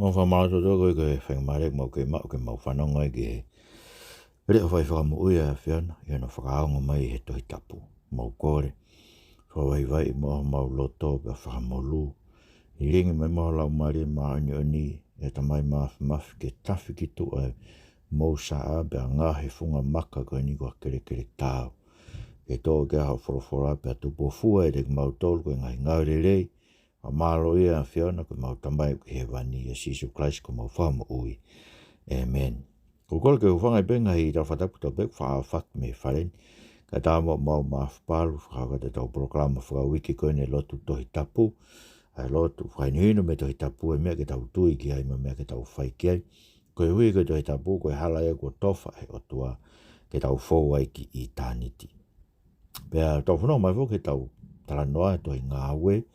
Mo fa ma to do ko fa ma le mo ke mo fa no ngai ke re fa mo ia fiona ia no fa ngo mai he Tohitapu mo kore fa vai mo loto be fa mo lu i ringi mai mo la mari ma ni e ta mai ma ke tafi ki tu mo sa be nga he funga maka ko ni ko kere tau e to ke ha fora pe tu po fu e de mo tol ko ngai Ngaue le a malo ia fiona ko mau tambai ko he vani e sisu Christ ko mau famo ui. Amen. Ko kol ke ufanga benga hi ta fata puto bek fa fak me faren. Ka ta mo ma falu fa ka te tau proklama fa wiki ko ne lotu Tohitapu. Ai lotu fa ni no me Tohitapu e me ke tau tui ki ai me ke tau fai ki ai. Ko hui ko Tohitapu ko hala e ko tofa e o tua ke tau fo ai ki eternity. Pea tau funo mai fo ke tau tala noa to Ngaue.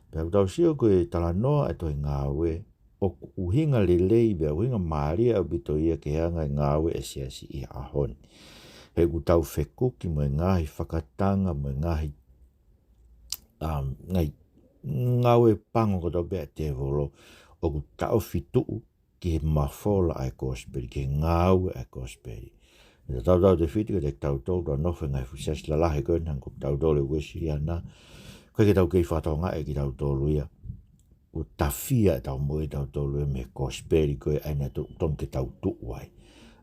Pea tau sio ko tala noa to Ngaue. O uhinga lelei bea uhinga maria au bito ia ke hanga Ngaue e siasi i ahon. He ku tau whekuki mo ngahi whakatanga mo ngahi ngai Ngaue pango ko tau bea te volo o ku tau fituu ki he mafola ai Kosipeli, ki he Ngaue ai Kosipeli. Ia tau te whiti ka te tau tau tau nofe ngai fusiasi la lahe koe nang ko tau tau le wesi ana. Koe ke tau kei whatonga e ki tau tolu ia. O tafia tau moe tau tolu e me Kosipeli koe aina ton ke tau tuuai.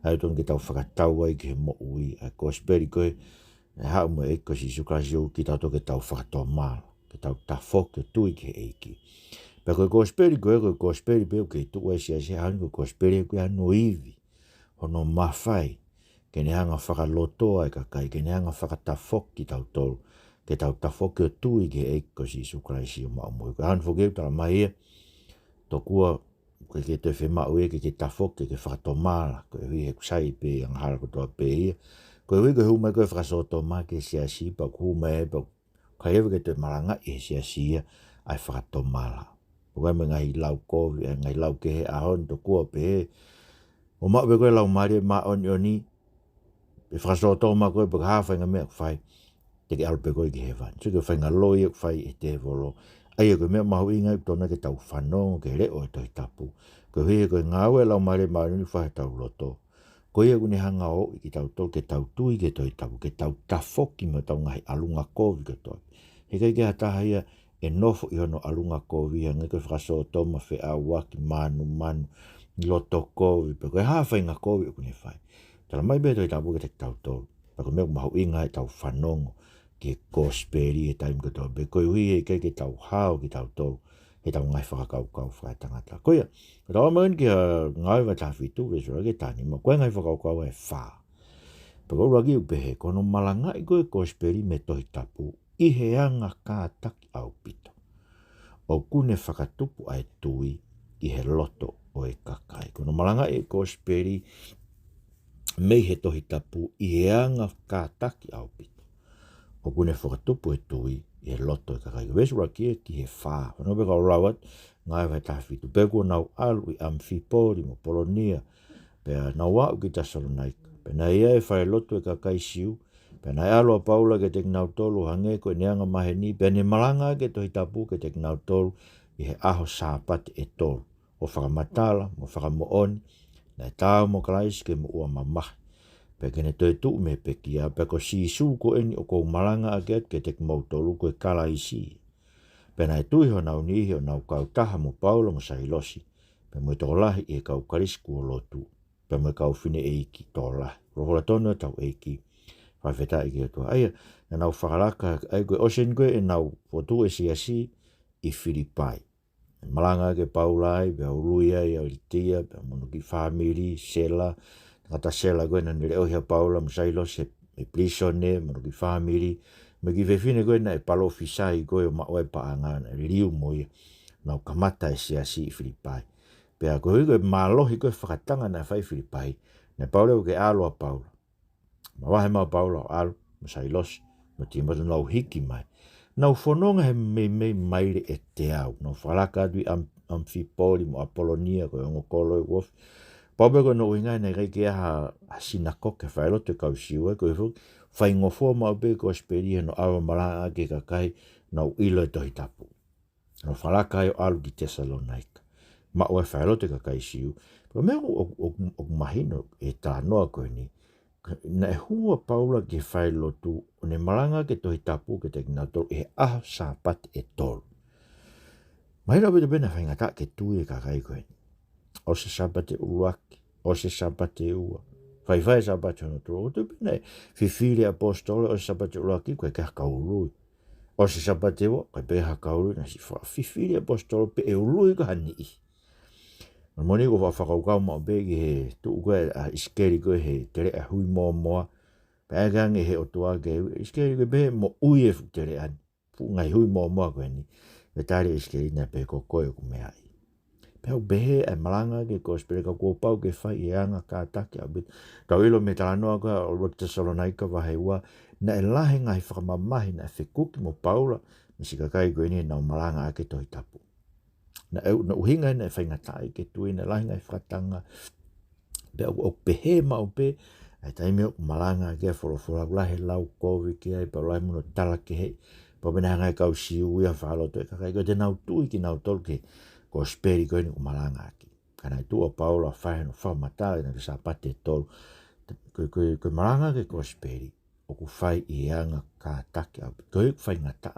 Ai ton ke tau whakatau ai ki he mo ui. Ai Kosipeli koe e hao mo e kosi sukasio ki tau toke tau whakatoa mala. Ke tau tafok ke tui ki he eiki. Pea koe Kosipeli koe Kosipeli peo ke tuuai siasi haun koe Kosipeli koe anu iwi. Hono mawhai. Ke ne hanga whakalotoa e kakai. Ke ne hanga whakatafok ki tau tolu. Ke tau tafok ke tui ki he eiki kosi sukaisi o mao moe. Koe hanu whokeu tala mai ia. Tokua koe ke te whemau e ke tafok ke whakatoa mala. Koe hui he kusai pe ang hara kotoa pe ia. Koe hui koe humai koe whakasoto ma ke siasi pa humai e pa kai ewe ke te maranga e siasi ia ai whakatoa mala. Koe me ngai lau kovi e ngai lau ke he ahon tokua pe he. O mao pe koe lau maria ma oni pe whakasoto ma koe pa hawhai nga mea whai. Te ke alpe koe ki he van. So ke whai nga loi e whai e te volo. Ai e koe mea mahu inga tona ke tau whanong ke reo e Tohitapu. Koe hui e koe Ngaue lau maria ma oni whai tau loto. Koe ia kune hanga o i ki tau tol ke tau tui ke Tohitapu. Ke tau tafoki mo tau ngahi alunga kovi ke toi. He kai ke hataha ia e nofo i hono alunga kovi. Ngai koe whakasoto ma whi a waki manu loto kovi. Pe koe hawhai nga kovi o kune whai. Tala mai bea Tohitapu ke te tau tol. Pa koe mea mahu inga e tau whanongo. Ke Kosipeli e taim kotoa. Pe koe hui e kai ke tau hao ki tau tolu. He tau ngai whakakau whakatangata. Koe ia. Koe maun ki Ngaue wa tawhitu. Weso rake tani. Ma koe ngai whakakau e wha. Pe koe raki upehe. Kono malanga i koe Kosipeli me Tohitapu. I he anga kātaki au pito. O kune whakatupu ai tui. I he loto o e kakai. Kono malanga i Kosipeli. Mei he Tohitapu. I he anga kātaki au pito. O kune whakatupu e tui, i he loto e kakai. Wesu raki e ki he whā. Whanau pe kau rawat, Ngaue vai tawhitu. Peko nau alu i Amphipoli mo Polonia. Pea nau wau ki Tasalonaika. Pea na ia e whai loto e kakai siu. Pea na alu a Paula ke tek nau tolu hange ko e neanga maheni. Pea ne malanga ke Tohitapu ke tek nau tolu i he aho sāpate e tolu. O whakamatala, mo whakamooni. Na e tāu mo kalaisi ke mo ua mamahi. Pe kene toi tu me pekia, pe ko si su ko eni o ko malanga aget ke tek mautolu ko e kala isi. Pe na e tui ho nau nihi o nau kau taha mo Paula mo sahilosi. Pe mo e tō lahi e kau karisku o lotu. Pe mo e kau fine e iki tō lahi. Rohola tono e tau e iki. Whawheta e ki atua. Aia, na nau whakaraka, ai koe osen koe e nau fotu e siasi i Filipai. Malanga ke Paula ai, pe uluia i Alitia, pe mono ki whamiri, sela, kata sela koe na nire ohia Paula musailo se e prisone mo ki family me ki vefine koe na e palo fisai koe o maoe paanga na liliu moia na kamata e siasi i Filipai. Pea koe koe malohi koe whakatanga na whai Filipai na Paula o ke alo a Paula. Ma wahe mau Paula o alo musailos mo ti matu nau hiki mai. Nau whanonga he mei maire e te au. Nau whalaka adui Amphipoli mo Apolonia koe ongo kolo e wof. Paube ko no inga nei rei ke ha sinakoke whaelo te kausiua ko e fuk whai ngofua mau pe Kosipeli no awa malanga ke kakai no ilo e Tohitapu. No whalaka o alu ki Tesalonaika. ma o whaelo te kakai siu. Pero mea o mahino e tā noa koe ni. Na e hua paula ke whaelo tu o ne malanga ke Tohitapu ke te kina tolu e aha sāpate e tolu. Mahina bete bena whaingata ke tui e kakai koe ni. O se sāpate uruaki, o se sāpate ua. Whai sāpate hono tolu. O te bena e whiwhiri apostole o se sāpate uruaki koe ke haka urui. O se sāpate ua koe pe haka urui na si whiwhiri apostole pe e urui ka hani i. Moni ko whakaukau mo begi he tu koe a iskeri koe he tere a hui moa. Pēgangi he o tua ke iskeri koe behe mo ui e fu tere ani. Fu ngai hui moa koe ni. Me tari iskeri na pe ko koe ku mea i. Pēu behe e malanga ke Kosipeli ka kua pau ke whai e anga ka take a bit. Tau ilo me talanoa koe o Rota Salonaika wahe ua. Na e lahe ngai whakamamahi na e whikuki mo paula. Misi ka kai koe ni na o malanga ake Tohitapu. Na uhinga na e whaingatai ke tui na lahe ngai whakatanga. Pēu o pehe ma o pe. Ai taimi o malanga ke whorofora lahe lau kovi ki ai. Pau lahe muno tala ke hei. Pau bena ngai kau siu ia whaloto e kakai koe te nau tui ki nau tolu ke Kosipeli koe ni o malanga aki. Kana i tua paula whahe no whamatale na ke sāpate tolu. Koe malanga ke Kosipeli o ku whai i anga ka take au. Koe ku whaingata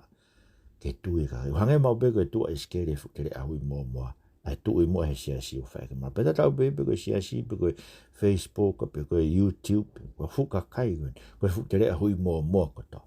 ke tui kakai. Hange mau pe koe tua iskere e whutere ahui moa. Ai tui mo he siasi o whae. Ma peta tau pe koe siasi pe koe Facebook pe koe YouTube. Koe whuka kai koe. Koe whutere ahui moa koto.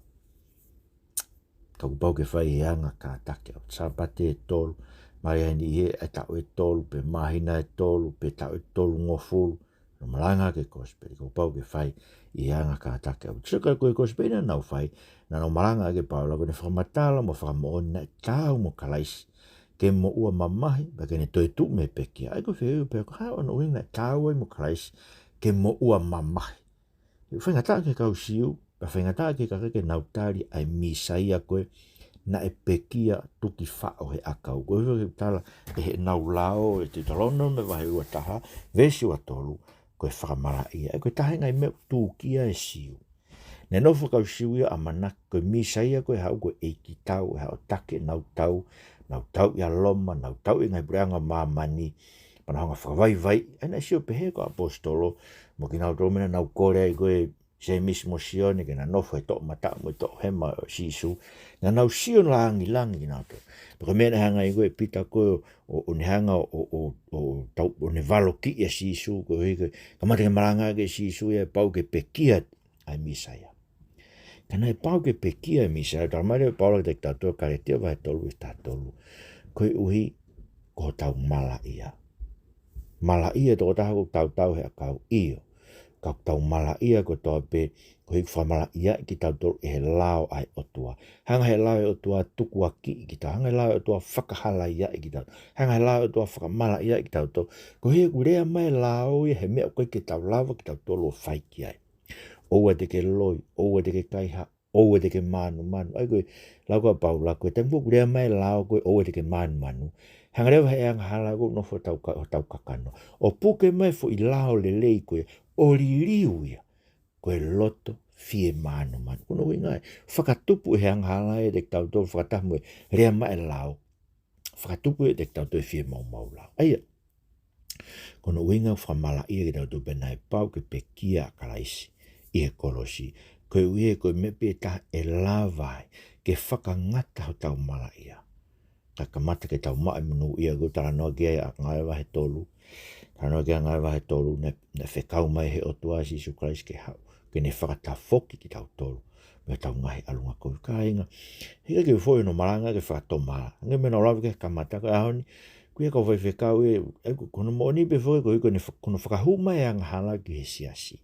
Kau pau ke whai i anga ka take au. Sāpate e tolu. Mai ai ni e tau e tolu, pe mahina e tolu, pe tau e tolu ngofulu. No malanga ke Kosipeli, ko pau ke whai i anga ka take au. Tsaka koe Kosipeli na nau whai, na no malanga ke paula, ko ne whakamatala mo whakamooni na tau mo kalaisi. Ke mo ua mamahi, ba ke ne toi tu me pekia. Ai ko whiu pe ko hao no winga tau ai mo kalaisi, ke mo ua mamahi. Whaingata ke kau siu, pa whaingata ke kaka ke nautari ai misaia koe, na e pekia tuki whao he akau. Koe hua ke tala e he nau lao, e te talono me wahe ua taha, vesi ua tolu, koe whakamara ia. E koe tahe ngai mea tūkia e siu. Ne no whakau siu ia amanak, koe misaia koe hau koe eiki tau, e hao take nau tau ia loma, nau tau i ngai breanga mamani, pana honga whakawai, ena siu pehe ko apostolo, mo ki nau tōmena nau kore ai koe, se mismo sione ke na nofo e tō mata mo e tō hema o sisu. Na nau sio langi ki nau tō. Paka mea hanga i koe pita koe o ne hanga o ne valo ki e sisu. Koe hoi koe kamata ke maranga ke sisu e pau ke pekia ai misaia. Kana e pau ke pekia ai misaia. Taramare e paula ke te tātua karetia vai tolu i tātolu. Koe uhi ko tau mala ia. Mala ia tō taha ko tau he akau iyo. Kau tau mala ia ko tau pe, ko hiku whamala ia ki tau tolu e he lao ai otua. Hanga he lao e otua tuku aki ki tau. Hanga he lao e otua whakahala ia ki tau. Hanga he lao e otua whakamala ia ki tau tolu. Ko hiku rea mai lao ia he mea koe ki tau lava ki tau tolu o whaiki ai. Oua te ke loi, oua te ke kaiha, oua te ke manu. Ai koe, lau ka paula, koe tenpo rea mai lao koe oua te ke manu. Hanga rewa he anga hala koe no fo tau kakano. O puke mai fo i lao le lei koe, o liliu ia, koe loto fie manu. Kuno hui ngai, whakatupu he anga hala e te tau tolu, whakatamu e rea mai lao. Whakatupu e te tau tolu fie mau lao. Aia, kuno hui ngai whamala ia ki tau tolu pena e pau ke pekia kalaisi. I he kolosi, koe uie koe mepe taha e lavai, ke whakangata ho tau mala ia. Ka kamata ke tau mai munu ia ko tala noa kia a Ngaue wahe tolu. Tala noa kia a Ngaue wahe tolu, ne whekau mai he otua si Jesu Christ ke hau. Ke ne whakata foki ki tau tolu. Me tau ngahi alunga koe kāinga. Hika ke whoi no maranga ke whakato mala. Nge mena o lawe ke kamata ka ahoni. Kuia ka whai whekau e kono mooni pe whoi kono whakahuma e anga hala ki he siasi.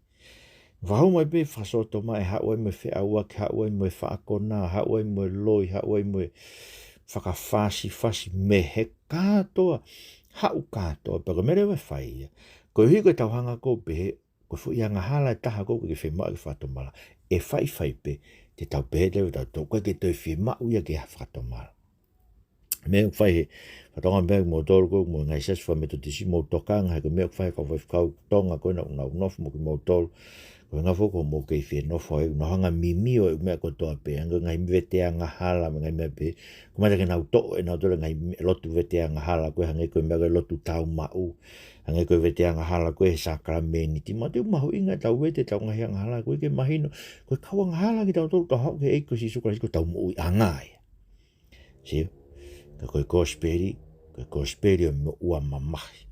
Wahau mai pe whasoto mai hauai mo whea uak, hauai mo whaakona, hauai mo loi, hauai mo whakawhasi me he kātoa, hau kātoa, pero mere wai whaia. Ko hui koe tauhanga ko pe, ko fu ianga hala e taha ko ke whema ke whatomala, e whai pe, te tau pe te tau koe ke toi whema uia ke whatomala. Mea whai he, whatonga mea mo tolu ko, mo ngai sas wha me to tisi mo tokanga, he ko mea whai ka whai whakau tonga koe na unofu mo ki mo tolu, Ko ngā whoko mō kei whia no whai, no hanga mimi o mea kotoa pe, anga ngai vetea ngā hala, ngai mea pe, ko mai ke nau tō e nau tōre ngai lotu vetea ngā hala, koe hangai koe mea koe lotu tau mau, hangai koe vetea ngā hala, koe he sakrameni, ti ma te umahu inga tau vete tau ngahi ngā hala, koe ke mahino, koe kawa ngā hala ki tau tōru tau hau ke eiko si sukara, ko tau mui angai. Sio, koe Kosipeli o me ua mamahi,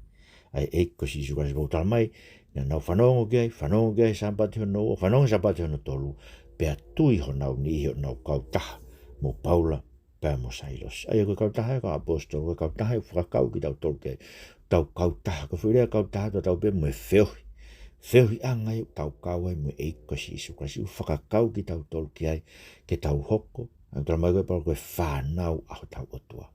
ai eiko si sukara, si tala mai, nau whanongo kia, sampati hono, whanongo sampati hono tolu, pea tui ho nau ni ho nau kautaha, mo Paula, pea mo Sailos. Ai koe kautaha ka apostol, koe kautaha whakakau ki tau tolu ke, tau kautaha, ko whirea kautaha tau pe mo e whiohi angai tau kawai mo eiko si isuka, si whakakau ki tau tolu ki ai, ke tau hoko, ang tala mai koe pala koe whanau aho tau otua.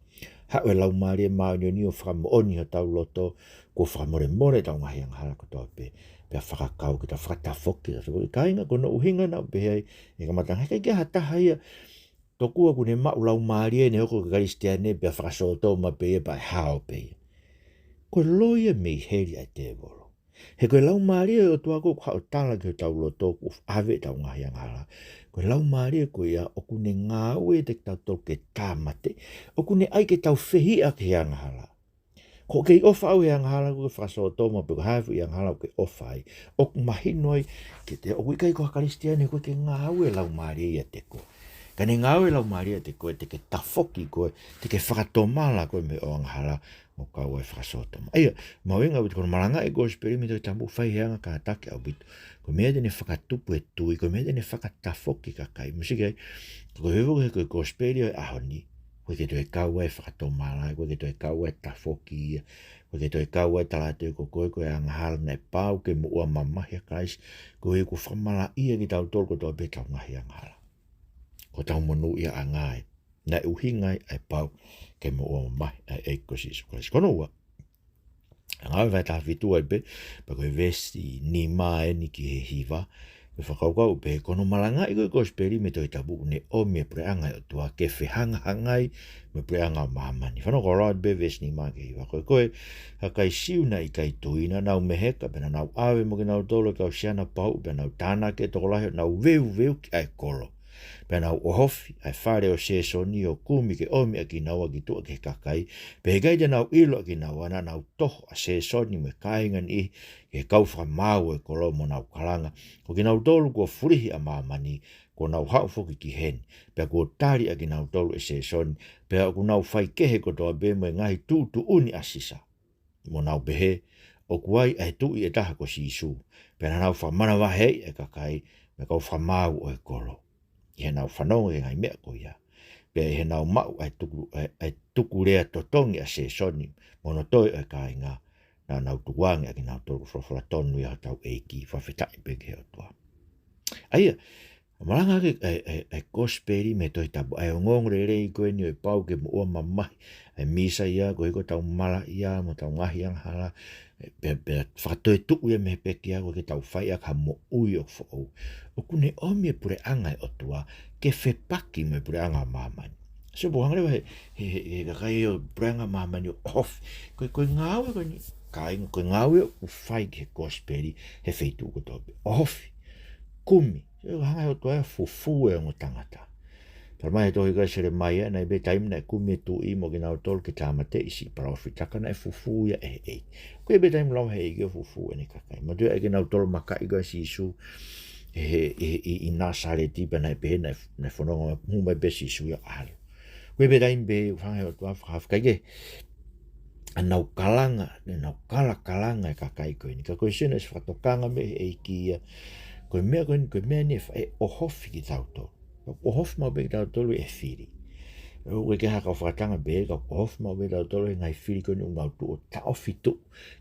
Haue lau maari e maoni o ni o whakamooni ho tau loto, ko whakamore tau ngahi ang hala kotoa pe, pea whakakau ki tau whakatafoki, kainga kono uhinga nau pe hei, e kamatanga, hei kia hataha ia, tokua kune mau lau maari e ne hoko ka karistiane, pea whakasoto ma pe e pai hao pe. Koe loia mei heri ai te volo. He koe lau maari e o tuako kwa o tala ki o tau loto, ko ave tau ngahi ang hala. Koe lau maari e koe ia, o kune Ngaue te tau tau ke tāmate, o kune ai ke tau whihi a ki ang hala. Ko kei ofa au e ang hala, ko whasoto ma pe ko hafu i ang hala ko ofa ai. O mahinoi, ke te o wikai ko hakaristiane, ko ke Ngaue lau maari e te ko. Kane Ngaue lau maari e te ko, te ke tafoki ko, te ke whakatomala ko me o ang hala, mo kau e whakasoto. Aia, mauenga wit kono malanga e Kosipeli me toi tambu whai heanga ka atake au bitu. Ko mea tene whakatupu e tui, ko mea tene whakatafoki ka kai. Musike, ko hewo he koe Kosipeli o e ahoni. Koe ke toi kau e whakatomala, koe ke toi kau e tafoki, koe ke toi kau e talate ko koe anga hala nei pau ke mua mamahi a kais, koe ko whamala ia ki tau tol ko tau be tau ngahi anga hala. Ko tau monu ia angai, na uhingai ai pau, ke mo o mai ai eiko si sukasi. Kono ua, Ngaue vai taha fitu ai pe, pa koe vesti ni mae ni ki he hiva, me whakaukau pe, kono malanga i koe Kosipeli me Tohitapu ne o me preanga o tua ke whihanga hangai me preanga mahamani. Whanau ko rād be vesti ni mae ke hiva, koe hakai siu na i kai tuina, nau meheka, pena nau awe mo ke nau tolo kau siana pau, pena nau tāna ke toko lahi, nau veu ki ai kolo. Pena o hofi, ai whare o sesoni o kumi ke omi a ki naua ki tua ke kakai, pe he gaita nau ilo a ki naua na nau toho a sesoni me kaingan i ke kauwha mau e kolo mo nau kalanga, ko ki nau tolu kua furihi a maamani, ko nau haufoki ki hen, pe kua tari a ki nau tolu e sesoni, pe a ku nau whai kehe ko toa be mo e ngahi tūtu uni asisa, mo nau behe, o kuai ai tui e taha ko sisu, pe na nau whamana wahei e kakai, me kau whamau o e kolo. He nau whanonga e ngai mea ko ia. Pe he nau mau ai tuku rea totongi a se soni, mono toi e kai ngā, na nau tuwangi a ki nau toru whawhara tonu ia tau eiki, whawhetai peke o toa. Aia, malanga ke Kosipeli me Tohitapu, ai o ngongre rei koe ni o pau ke mo ua mamahi, ai misa ia, koe ko tau mala ia, mo tau ngahi ang hala, pe whakatoe tuku ia me peke ia, koe ke tau whai a ka mo ui o whau. O kune omi e pure angai o tua, ke whepaki me pure anga mamani. So po hangrewa he kakai o pure anga mamani o off, koe Ngaue koe ni, koe Ngaue o whai ke Kosipeli, he wheitu ko tope, off, kumi, so hangai o tua e fufu e o tangata. Tara mai tohi kai sere mai e, nei be taim nei kumi e tu i mo ki nau tolu ki tāmate isi, para ofi taka nei fufu ia e. Koe be taim lau he ike o fufu e ni kakai, ma tua e ki nau tolu makai kai si isu, i nā sare tipa nei pe nei whanonga mumai besi suia alu. Koe be taim be whangai o tua whakawhikai ke, a nau kalanga, nau kalanga e kakai koe ni, ka koe sena si whatokanga me e ki ia, koe mea ni e ohofi ki tau tolu. O hof mau be tau tolu e whiri. Ue ke haka whakatanga be, ka hof mau be tau tolu e ngai whiri koe ni ngau tu o tau fitu.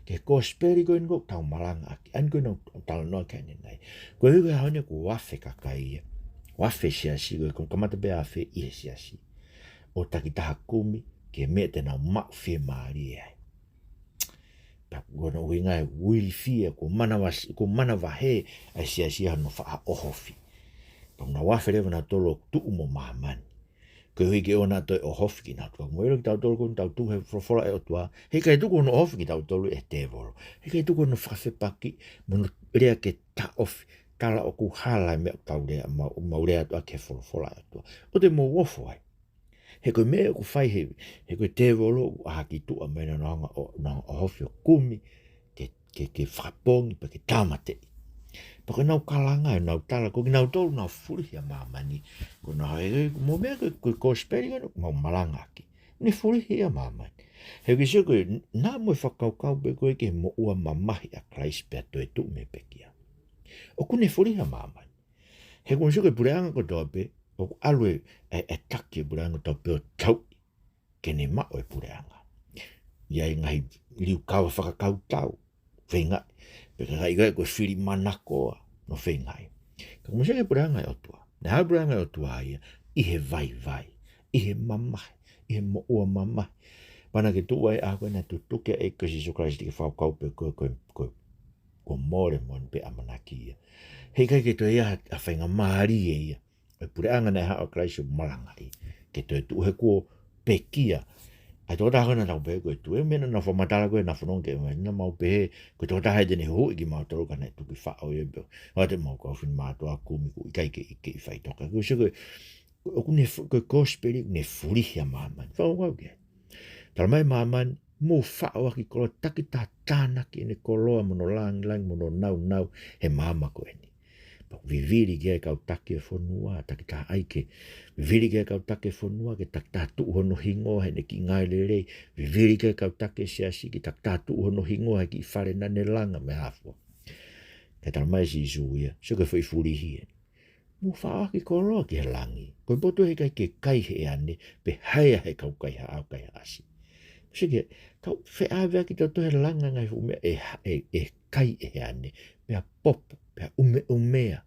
Ke Kosipeli koe ni tau malanga aki. Ani koe nau tau noa kai ni nai. Koe hui koe haone ko wafe kakai ia. Wafe siasi, koe kamata be afe ie siasi. O taki taha kumi, ke mea te nau mau whie maari e ai. Koe hui ngai wili fia, ko mana wahe ai siasi hano wha ohofi. Pang wafe rewa na tolo tuu mo mahamani. Koe hui ke ona toi o hofi ki nau tua. Moero ki tau tolo kono tau tuhe whawhora e o tua. Hei kai tuku ono hofi ki tau tolo e te volo. Hei kai tuku ono whawhepaki. Mono rea ke ta ofi. tala o ku hala me tau lea mau lea tua ke fola tua. O te mo wofo ai. He koe mea ku whai he koe te volo a haki tua mena nanga o hofi o kumi ke whapongi pa ke tamate. Pa koe nau kalanga e nau tala, koe nau tolu nau furi a mamani. Koe nau he mo mea koe Kosipeli anu mau malanga aki. Ni furi a mamani. He koe se koe nā moe whakaukau pe koe ke mo ua mamahi a Christ pia toe tu me pekia. O kune furi a mamani. He koe se koe pureanga ko toa pe, o alue e taki e pureanga toa pe o tau ke ne mao e pureanga. Ia ngahi liu kawa whakakau tau, whengai. Peka ngai gai koe whiri manakoa no whengai. Ka koe se koe pureanga e otua. Ne hau pureanga e otua ia, ihe vai, ihe mamahi, ihe mo ua mamahi. Pana ke tua e a koe na tutuke e kasi so Christ ke whakau pe koe more mon pe amanaki ia. Hei kai ke toi a whainga maari e ia. E pureanga nei hao Christ o malanga i. Ke toi tu he kua pekia. Ai tō taha na tau pe koe tu. E mena na whamatala koe na whanong ke mai. Na mau pe koe tō taha e tene ho i ki mau toro ka nei tuki whao e beo. Wa te mau kau whin mātua kumi ku i kai ke i whai toka. Koe se koe koe Kosipeli ne furihia mamani. Whao kau ke. Tala mai mamani mo whao aki kolo taki tā tānaki ne koloa mono lang mono nau he mama koe ni. Viviri kia kau take e whanua, taki tā aike. Viviri kia kau take e whanua, ke taki tā tuu hono hingo, he ne ki ngai lerei. Viviri kia kau take e siasi, ke taki tā tuu hono hingo, he ki whare nane langa me hafua. Ke tala mai si isu ia, se koe whai furihi e. Mo whaaki koloa ki he langi. Koe boto he kai ke kai he ane, pe haia he kau kai ha au kai asi. Se ke, tau whaavea ki tau tohe langa ngai umea e kai he ane, pea popo, pea umea.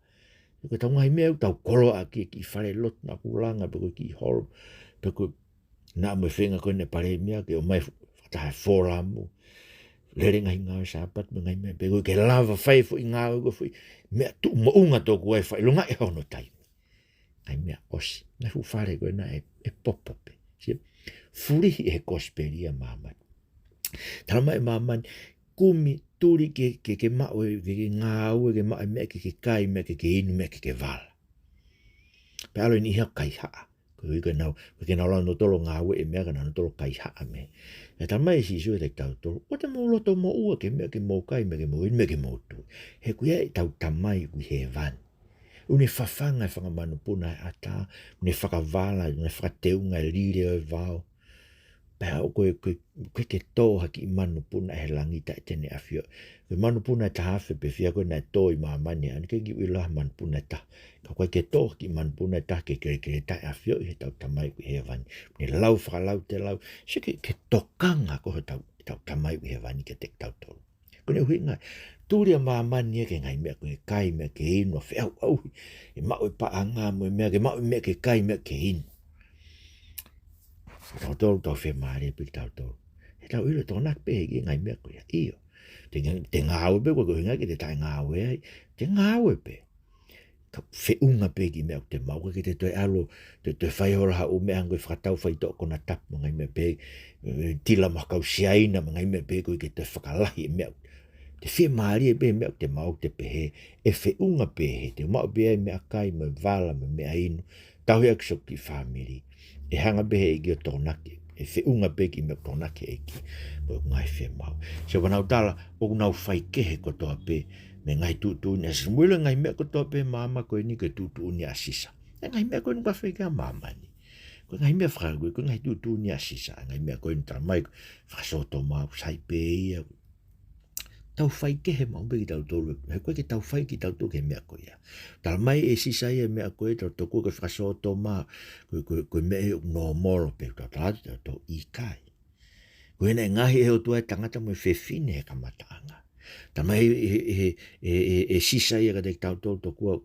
Koe tau ngai mea tau koloa ki whare lot na kulanga, pe koe ki holo, pe koe nā moe whenga koe ne pare mea, ke o mai whatahe whōramu. Lere ngai Ngaue sapat, me ngai mea, pe koe ke lava whai fo i Ngaue koe fo i mea tu maunga tōku ai whai, lunga e hono tai. Ngai mea osi, ngai fu whare koe na e popo pe. Furihi e Kosipeli a mamani. Tala mai mamani, kumi turi ke mao e ke Ngaue, ke mao e mea ke kai, mea ke inu, mea ke vala. Pe alo ni hea kai haa. Koe ke nau lau no tolo Ngaue e mea ka nau no tolo kai haa me. E tala mai si isu e te tau tolo, o te mo loto mo ua ke mea ke mo kai, mea ke mo inu, mea ke mo tu. He kuia e tau tamai kui he vani. Une whawhanga e whangamanu puna e ata, une whakavala, une whakateunga e lire o e vao. Pea o koe ke tōha ki i manu puna e langi ta e tene awhio. Koe manu puna e tahawhi pe whia koe nai tō i mamani, ane ke ki uilaha manu puna e taha. Ka koe ke tōha ki i manu puna e taha ke kere ta e awhio i he tau tamai kui he vani. Ni lau whakalau te lau, se ke tokanga koe tau tamai kui he vani ke te tau tolu. Kone hui ngai, tūria mamani e ke ngai mea koe kai mea ke inu, a whiau au, e mao e paanga mo e mea ke mao e mea ke kai mea ke inu. Tau tolu tau whi maare e pili tau tolu. He tau ilo tōna pe hegi ngai mea koe iyo. Te Ngaue pe koe hinga ki te tai Ngaue ai. Te Ngaue pe. Ka whi unga pe ki mea te mau ke te toi alo. Te whaihora ha ume hangoi whakatau whai tō kona tapu ngai mea pe. Tila makau siaina ngai mea pe koe ke te whakalahi e mea. Te whi maare e pe mea te mau te pe he. E whi unga pe he. Te mau pe mea kai me vala me mea inu. Tau hea kisok ki whamiri. E hanga behe e ki o tōnake. E whi unga be ki me tōnake e ki. Mo ngai whi mau. Se wanau tala, o nau whai kehe ko toa pe. Me ngai tūtū ni asisa. Mwila ngai mea ko toa pe mama koe ni ke tūtū ni asisa. E ngai mea koe nuka whai kia mama ni. Koe ngai mea whakakoe, koe ngai tūtū ni asisa. Ngai mea koe ni tala mai whasoto mau sai pe ia. Tau whai kehe mau pe ki tau tolu. He koe ki tau whai ki tau tolu ke mea koe ia. Tala mai e sisai e mea koe tau tō koe whasoto mau. Koe mea e no moro pe tau talatu tau i kai. Koe nei ngahi e o tua e tangata mo e whewhine e kamataanga. Tala mai e sisai e ka te tau tolu tō kua.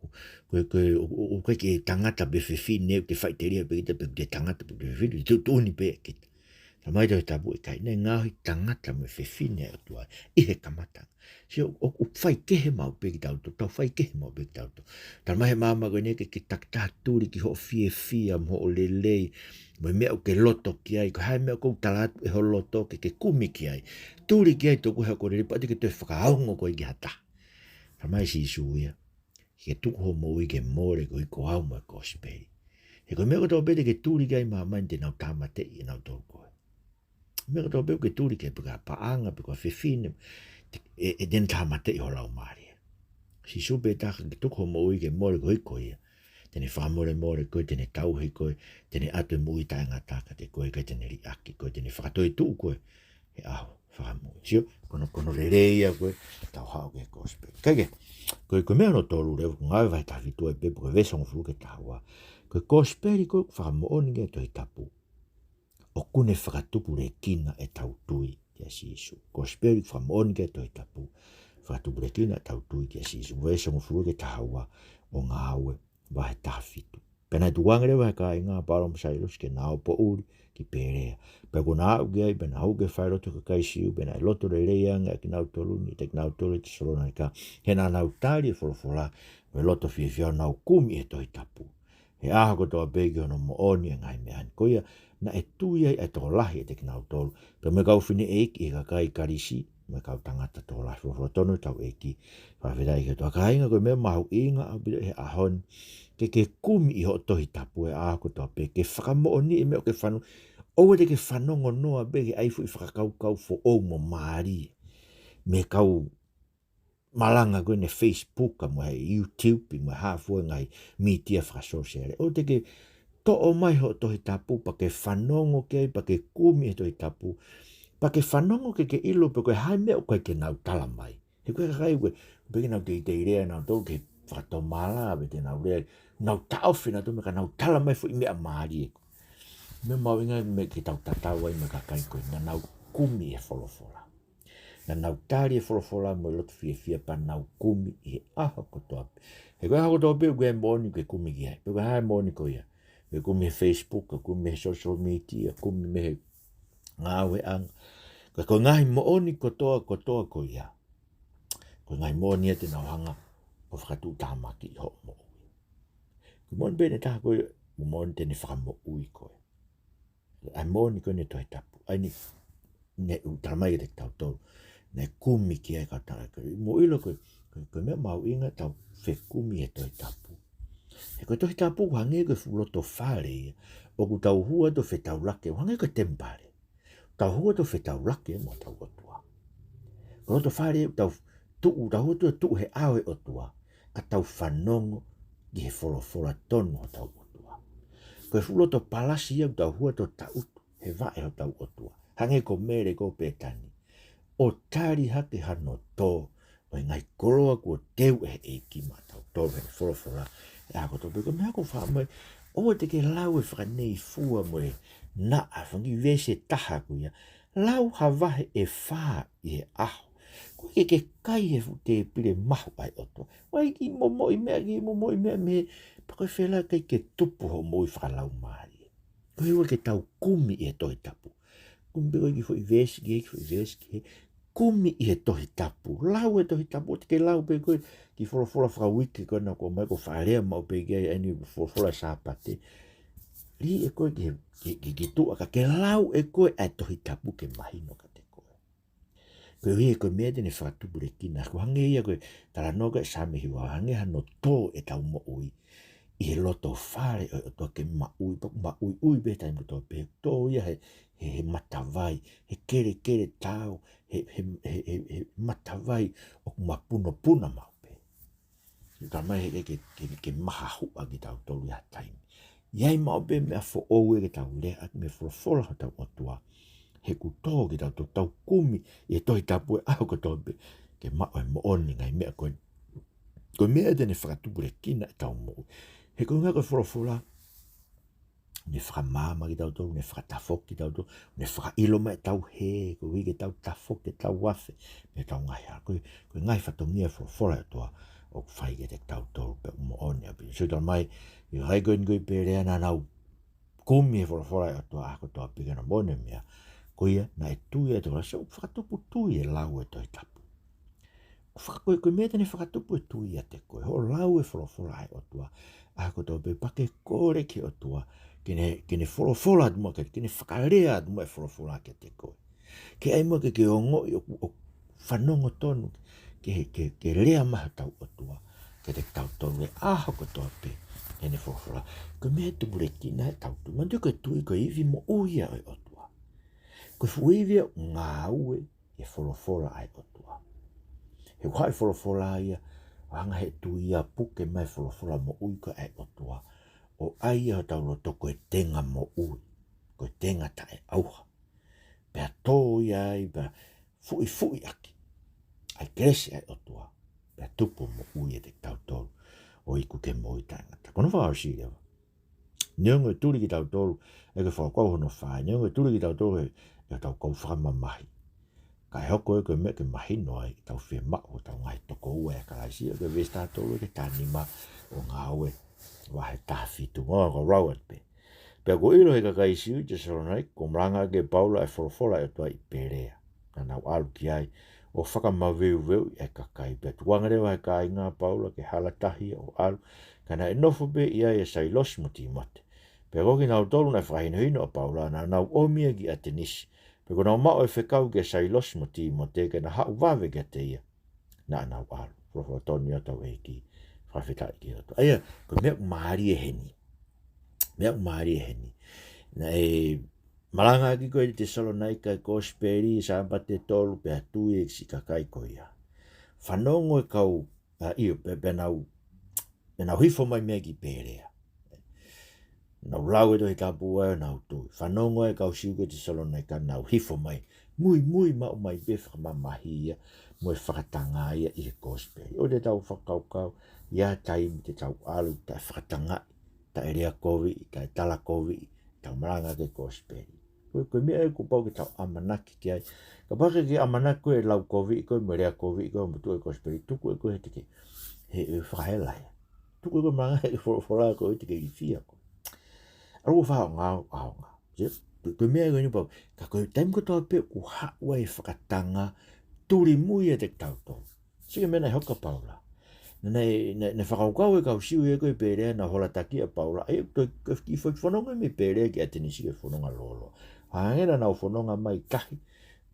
Koe ke tangata pe whewhine e te whaiteria pe kita pe te tangata pe whewhine. Te tūni pe e kita. Mai tau tabu e kai, nei ngahi tangata me whewhine o tua, i he kamatanga. Si o whai kehe mau pe ki tauto, tau whai kehe mau pe ki tauto. Tala mai he māma koe neke ki taktāturi ki ho fia mo o lelei, mo mea o ke loto ki ai, ko hai mea kou talatu e ho loto ke kumi ki ai. Turi ki ai tōku hea kore ripa, te ke te whakaongo koe ki hata. Tala mai si isu ia. ke tuku mo i ke more ko i ko au mo Kosipeli. He ko mea ko tō pete ke tūri kai māmai te nau tāmate i nau tō koe. Mea ko tō pete ke tūri ke pika paanga pika whiwhine e den tāmate i ho lau maari. Si supe taka ke tuku mo i ke more ko i koe ia. Tene whamore more koe, tene tauhi koe, tene atu mui tainga taka te koe, kai tene ri aki koe, tene whakatoi tuu koe. He aho, whakamui. Sio, kono rereia koe, tau hao ke Kosipeli. Kaike, koe mea no tōru rewa, ko Ngaue vai tahi tua e pepe, koe vesong furu ke tahua. Koe Kosipeli koe whakamooni ke Tohitapu. O kune whakatupu re kina e tau tui kia sisu. Kosipeli whakamooni ke Tohitapu. Whakatupu re kina e tau tui kia sisu. Vesong furu ke tahua o Ngaue. Wahe tafitu. Pena tu wangere wahe ka inga paro msailos ke nao po uri ki perea. Pea ko na au gai, pena hau ke whai roto ka kaisiu, pena e loto re reanga ki nau toluni, te nau tolu te sorona ka. He na nau tari e wholofola, me loto fie fia nau kumi e Tohitapu. He aha ko toa begi ono mo oni e ngai mehan. Koia na e tuia e toko lahi e te nau tolu. Pea me kau whine eiki e ka kai karisi, me kau tangata toko lahi wholofola tau eiki. Whawhirai ke toa kainga koe me mahu inga au bila he ahon. Ke kumi i ho Tohitapu e ako toa pe, ke whakamooni e meo ke whanu, oua te ke whanongo noa be ke aifu i whakakau fo o mo maari. Me kau malanga koe ne Facebook, mo hei YouTube, mo hafua ngai media whakasosiare. O te ke to o mai ho Tohitapu, pa ke whanongo ke, pa ke kumi e Tohitapu, pa ke whanongo ke ilo, pa koe hai meo koe ke nau tala mai. He koe kakai koe, peke nau te rea nau tau ke whatomala, be te nau rea, nau taowhina tu me ka nau tala mai fo i mea maari e. Me mau inga me ke tau tatau ai me kakai koe, na nau kumi e wholofola. Na nau tari e wholofola mo lotu fia pa nau kumi e aha kotoa. He koe hako toa pe koe moni koe kumi ki hai. Pe koe hai moni koe ia. Koe kumi e Facebook, kumi e social media, kumi me he Ngaue anga. Koe ngahi mooni kotoa koe ia. Koe ngai moni e te nau hanga o whakatu tāmaki i ho mo. Koe moni bene taha koe, moni tene whakamo ui koe. Ai moni koe ne Tohitapu. Ai ni ne utaramai e te tau tolu. Ne kumi ki ai katara koe. Mo ilo koe, koe mea mau inga tau whe kumi e Tohitapu. He koe Tohitapu hange koe fuloto whare ia. O ku tau hua to whe tau lake, hange koe tempare. Tau hua to whe tau lake mo tau otua. Koe loto whare tau hua tu he awe otua. A tau whanongo ki he wholofola tonu o tau otua. Koe fuloto palasi au tau hua to tau he vae o tau otua. Hange ko mere ko petani. O tari hake hano tō, o ngai koroa kua teu e ki ma tau tō he wholofola. E ako tō peko mea ko whamai, o te ke lau e whakanei fua mo e na a whangi vese taha kuia. Lau hawahe e wha i he aho. Koe ke kai e te pire mahu ai otua. Wai ki momo i mea me, pa koe whela kai ke tupu ho mo i whakalau maari. Koe ua ke tau kumi i he Tohitapu. Kumbe koe ki fo i veski, kumi i he Tohitapu. Lau e Tohitapu, te ke lau pe koe ki wholofola whakawiki koe na koe mai ko wharea mau pe kia eni wholofola sāpate. Li e koe ki tua ka ke lau e koe ai Tohitapu ke mahino ka te koe. Koe hui e koe mea tene whakatupu re kina. Ko hange ia koe tala noga e samehiwa. Hange hano tō e tau mo ui. I he loto whare o toa ke maui. Paku maui ui betai mo toa pe. Tō ia he matawai. He kere tau. He matawai. O mapuno puna mau pe. Ka mai he ke maha hua ki tau tolu ia taimi. Iai mau pe mea fo oue ke tau lea. Me wholofola ho tau atua. He kutō ki tau kumi i Tohitapu e au ka tō pe. Ke mao e mo oni ngai mea koe. Koe mea tene whakatupu re kina e tau mo. He koe ngā koe wholofola. Ne whakamama ki tau tōru, ne whakatafok ki tau tōru, ne whakailo mai tau he, koe wike tau tafok ke tau wafe, me tau ngai ha. Koe ngai whatomia wholofola e toa o whai ke te tau tōru pe mo oni api. So tau mai, i hai koe ngoi pe rea na nau kumi e wholofola e toa ako toa pika na mone mea. Koe ia, na e tui e toa, so whakatupu tui e lau e Tohitapu. Koe mea tene whakatupu e tui e te koe, ho lau e wholofola e o toa. Ako toa pe pake kore ki o toa, kene wholofola atu mua, kene whakarea atu mua e wholofola ki te koe. Ke ai mua ke ongo i o whanongo tonu, ke rea maha tau o toa. ke te tautolu e aho ko toa pe, e ne whawhara. Ko mea tu mure ki na tautu, mandu ko tui ko iwi mo uia o otua. Ko fuiwia Ngaue e whawhara ai otua. He whai whawhara ia, anga he tui a puke mai whawhara mo ui ko ai otua. O aia o taulo toko e tenga mo ui, ko e tenga ta e auha. Pea tō ia ai, pea fui aki. Ai kresi ai otua. Pea tupu mo ui e te tautolu. O iku ke mo i tangata. Kono whao si rewa. Neongo e turi ki tautolu, e ke whakau hono whae. Neongo e turi ki tautolu e tau kou whamamahi. Kai hoko e koe me ke mahi noai, tau whia mako, tau ngai toko ua e karaisi, e ke vesta tolu e ke tānima o Ngaue. Wahe tāwhitu, ngoa ko rawat pe. Pea ko ilo he kakaisi ui te soronai, ko mranga ke paula e whorofora e toa i perea. Na nau alu ki ai, o whakamaweu e kakai. Pea tuangarewa he ka inga paula ke halatahi o alu, kana e nofo pe ia e sailos mo ti mate. Pea koki nau tolu na whahino hino o paula, na nau omia ki a tenisi. Pea ko nau mao e whekau ke sailos mo ti mate, ke na hau wawe ke te ia. Na nau alu, whorofora tonu atau e ki. Whawhetai ki ato. Aia, ko mea maari e heni. Mea maari e heni. Na e malanga ki koe te salonai kai Kosipeli, sa te tolu, pea tui e si kakai ko ia. Whanongo e kau, pe nau hifo mai mea ki perea. Nau lau e tohi tapu e nau tui. Whanongo e kau siuke te salonai ka nau hifo mai. Mui mau mai be whakamamahi ia. Mo e whakatanga ia i Kosipeli. O te tau whakaukau, ia taimi te tau alu, ta whakatanga, ta e rea kovi, ta e tala kovi, tau maranga ke Kosipeli. Koe mea e kupau ke tau amanaki ki ai. Ka pake ki amanaki koe lau kovi, koe me rea kovi, koe mutu e Kosipeli, tuku e koe he teke, he whakaela ia. Tuku e koe maranga he whora koe he teke i fia koe. Aru whao ngau. Koe mea e koe nipau, ka koe taimi ko tau pe ku haua e whakatanga, turi mui e te tau tau. Sike mena e hoka paula. Ne whakaukau e kau siu e koe perea na hola taki a paula. Ai, i whanonga me perea ki a tenisi ke whanonga lolo. Hangera nau whanonga mai tahi.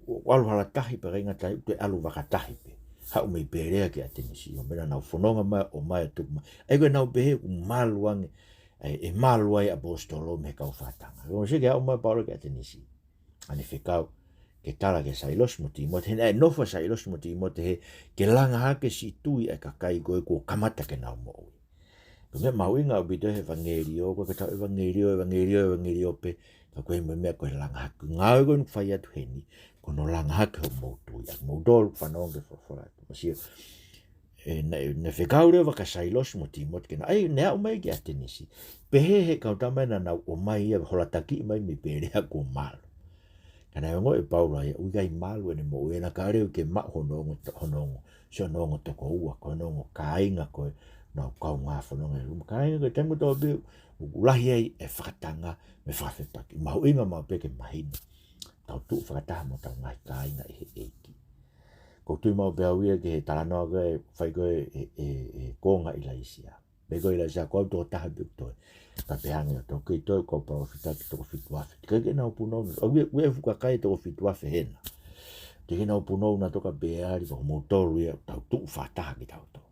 Walu hala tahi pe renga tahi, te alu waka tahi pe. Hau me perea ki a tenisi. O mera nau whanonga mai o mai tuk mai. Ai koe nau pehe ku maluange. E maluai apostolo me kau whatanga. Koe sike au mai paula ki a tenisi. Ane whekau. Ke tala ke sailos mo ti mote, e nofa sailos mo ti mote he, ke langa hake si tui e kakai koe ko kamata ke nau mo ui. Ko mea mauinga o bito he evangelio, ko ke tau evangelio pe, ka koe mea koe langa hake. Ngaue koe nuk whai atu heni, ko no langa hake o mou tui, ak mou dolu whanonge whawhara. Masio, ne whekau rewa ka sailos mo ti mote, ke na, ai, nea o mai ki atenisi. Pehe he kau tamai na nau o mai ia, hola taki mai mi perea ko malo. Kana e ngoe paula ia uigai malu ene mo uena ka reo ke ma honongo, sio nongo toko ua, ko nongo kainga koe, nau kau ngā whanonga e ruma. Kainga koe tengu tō biu, ulahi ai e whakatanga me whawhetaki. Mahu inga mau peke mahina. Tau tuu whakataha mo tau ngai kainga e he eiki. Ko tui mau pia uia ke he talanoa koe, whai koe e konga ila isia. Me koe ila isia, kau tō taha biu toi. Ta pehange o tō kei toi ko profitaki tō fituafe. Tika ke nau punou, o ue fuka kai tō fituafe hena. Tika nau punou na toka beari, wako mōtoru ia, tau tuu whataha ki tau tō.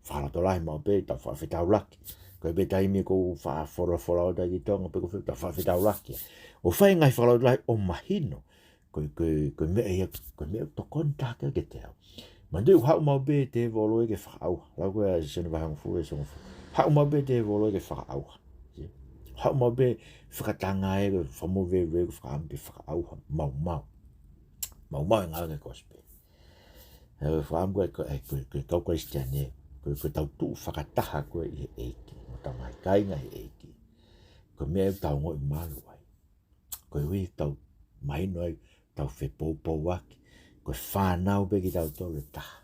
Whara tō lahi mau pe, tau whawhetau laki. Koe be taimi ko whawhora o tai ki tonga, pe ko tau whawhetau laki. O whai ngai whara o lahi o mahino, koe mea ia, koe mea tō kontaka ke te au. Mandu hau mau pe te volo e ke whakau. Lau koe a senu wahang fure, songo fure. Hau mau be te volo e ke whakau. Hau mau be whakatanga e ke whamowe ke whakampi whakau. Mau. Mau e ngā ke Kosipeli. Hewe whakampi koe kau Kristiane. Koe tau tuu whakataha koe i he eiki. Mo tau ngai kainga he eiki. Koe mea tau ngoi malu ai. Koe hui tau mahino ai tau whepopou waki. Koe whanau pe ki tau tolu e taha.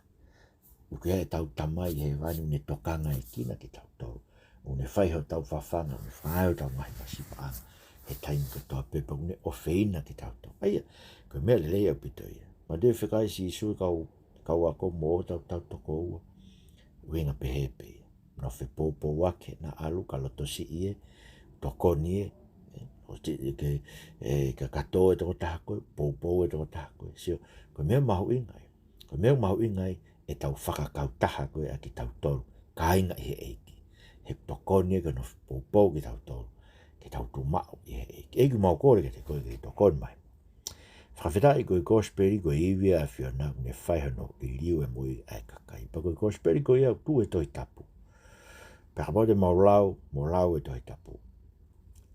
Uke e tau tamai he wani une tokanga e kina ki tau tolu. Une whaiho tau whawhanga, une whaiho tau ngahi masipaanga. He taimi ko toa pepa une ofeina ki tau tolu. Aia, koe mea le lea pito ia. Ma deo whekai si isui kau ako mo tau toko ua. Uenga pehepe ia. No whepopo wake na alu ka loto si ie, tokoni e. O te ka katoa e toko taha koe, popo e toko taha koe. Sio, koe mea mahu ingai. Koe mea mahu ingai e tau whakakau taha koe a ki tau tolu. kainga i he eiki. He tokoni e ka no pōpō ki tau tolu. Ke tau tu mao i he eiki. Eiki mau kore ke te koe ke tokoni mai. Whawhita i koe Kosipeli koe iwi a whiona ne whaihano i liu e mui ai kakai. Pa koe Kosipeli koe iau tu e Tohitapu. Peka pau te mau lau e Tohitapu.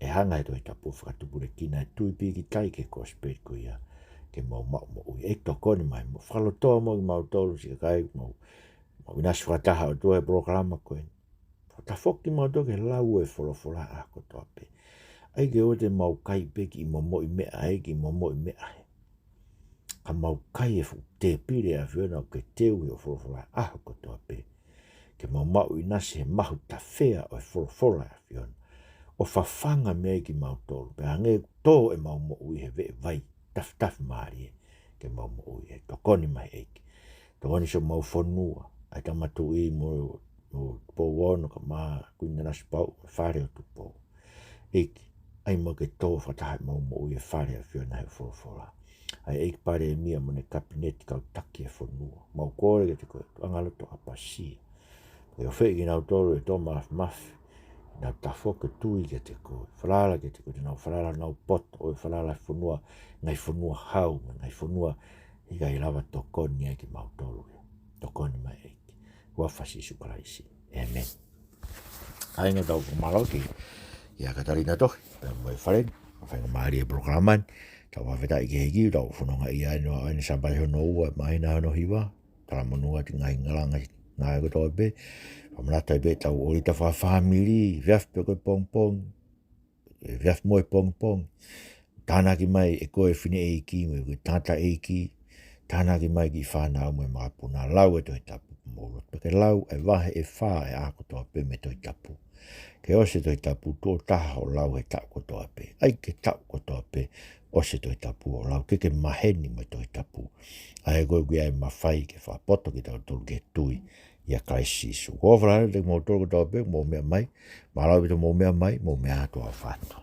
E hanga e Tohitapu whakatupure kina e tui pi ki tai ke Kosipeli koe ia. Ke mau mo ui. E tokoni mai. Mo whakalotoa mo i mau tolu si kai mau inasi whakataha o tua e programa koe. Ta foki mau toke lau e wholofola a kotoa pe. Ai ke o te mau kai peki i momo i mea ai ki momo i mea he. Ka mau kai e te pire a whiona o ke teu i o wholofola a kotoa pe. Ke mau i nasi he mahu ta whea o e wholofola a whiona. O whawhanga mea ki mau tolu. Pe hange tō e mau mo ui he ve vai taf maari e. Ke mau mo ui he tokoni mai eiki. Tokoni so mau whonua. Ai tamatu i mo po wono ka maa kuina nasi pau whare o tu po. Eiki, ai mo ke tō whatahe mau mo ui e whare a whiona he wholofola. Ai eiki pare e mia mo ne kabineti kau taki e whonua. Mau kore ke te koe angaloto a pasia. Koe o wheki nau toro e tō mafi. Nau tafo ke tui ke te koe. Whalala ke te koe te nau whalala nau poto o e whalala whonua. Ngai whonua hau, ngai whonua higa i lawa tokoni e ki mau toro. Tokoni mai eiki. Wafasi suparaisi. Amen. Ainga tau kumalo ki ia Katarina tohi. Pea moi wharen. Whainga maari e programan. Tau whawheta i ke heki. Tau whanonga i aino aina sampai hono ua. Maina hono hiwa. Tara monua ti ngai ngalanga ngai kotoa pe. Pamanata i pe tau orita wha whamiri. Viaf pe koe pong pong. Viaf moe pong pong. Tāna ki mai e koe whine eiki. Me koe tata eiki. Tāna ki mai ki whanau me maapuna. Lau e Tohitapu. Molo. Peke lau e wahe e wha e a kotoa pe me Tohitapu. Ke o se Tohitapu tō taha o lau he tau kotoa pe. Ai ke tau kotoa pe o se Tohitapu o lau. Ke maheni me Tohitapu. Ai koe kui ai mawhai ke whapoto ki tau tolu ke tui. Ia Christ Sisu. Ko whalare te mō tōru kotoa pe mō mea mai. Malau pito mō mea mai. Mō mea atoa whātua.